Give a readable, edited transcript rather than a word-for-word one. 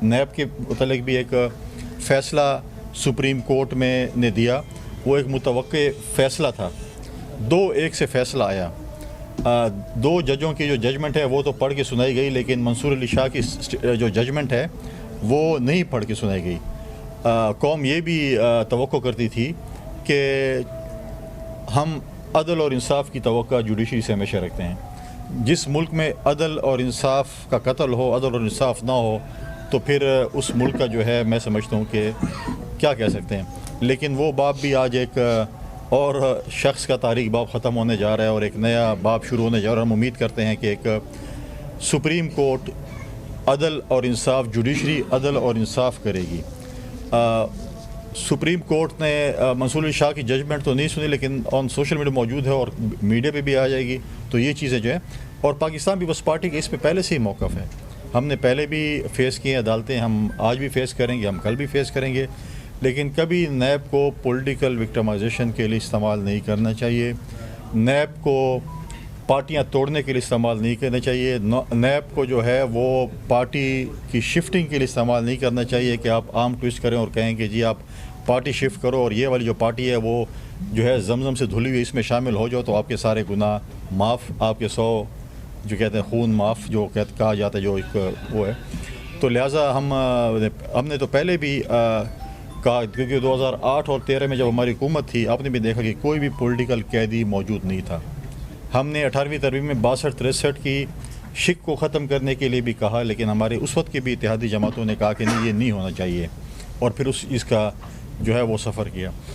NAB کے متعلق بھی ایک فیصلہ سپریم کورٹ میں نے دیا، وہ ایک متوقع فیصلہ تھا۔ 2-1 سے فیصلہ آیا۔ 2 ججوں کی جو ججمنٹ ہے وہ تو پڑھ کے سنائی گئی، لیکن منصور علی شاہ کی جو ججمنٹ ہے وہ نہیں پڑھ کے سنائی گئی۔ قوم یہ بھی توقع کرتی تھی کہ ہم عدل اور انصاف کی توقع جوڈیشری سے ہمیشہ رکھتے ہیں۔ جس ملک میں عدل اور انصاف کا قتل ہو، عدل اور انصاف نہ ہو، تو پھر اس ملک کا جو ہے میں سمجھتا ہوں کہ کیا کہہ سکتے ہیں۔ لیکن وہ باب بھی آج ایک اور شخص کا تاریخ باب ختم ہونے جا رہا ہے اور ایک نیا باب شروع ہونے جا رہا ہے۔ ہم امید کرتے ہیں کہ ایک سپریم کورٹ عدل اور انصاف، جوڈیشری عدل اور انصاف کرے گی۔ سپریم کورٹ نے منصور علی شاہ کی ججمنٹ تو نہیں سنی، لیکن آن سوشل میڈیا موجود ہے اور میڈیا پہ بھی آ جائے گی، تو یہ چیزیں جو ہے، اور پاکستان پیپلز پارٹی کے اس پہ پہلے سے ہی موقف ہے۔ ہم نے پہلے بھی فیس کیے عدالتیں، ہم آج بھی فیس کریں گے، ہم کل بھی فیس کریں گے، لیکن کبھی نیب کو پولیٹیکل وکٹمائزیشن کے لیے استعمال نہیں کرنا چاہیے، نیب کو پارٹیاں توڑنے کے لیے استعمال نہیں کرنا چاہیے، نیب کو جو ہے وہ پارٹی کی شفٹنگ کے لیے استعمال نہیں کرنا چاہیے کہ آپ عام ٹویسٹ کریں اور کہیں کہ جی آپ پارٹی شفٹ کرو اور یہ والی جو پارٹی ہے وہ جو ہے زمزم سے دھلی ہوئی، اس میں شامل ہو جاؤ تو آپ کے سارے گناہ معاف، آپ کے 100 جو کہتے ہیں خون معاف جو کہا جاتا ہے، جو ایک وہ ہے۔ تو لہٰذا ہم نے تو پہلے بھی کہا، کیونکہ 2008 اور 13 میں جب ہماری حکومت تھی، آپ نے بھی دیکھا کہ کوئی بھی پولیٹیکل قیدی موجود نہیں تھا۔ ہم نے 18ویں ترمیم میں 62-63 کی شک کو ختم کرنے کے لیے بھی کہا، لیکن ہمارے اس وقت کے بھی اتحادی جماعتوں نے کہا کہ نہیں، یہ نہیں ہونا چاہیے، اور پھر اس کا جو ہے وہ سفر کیا۔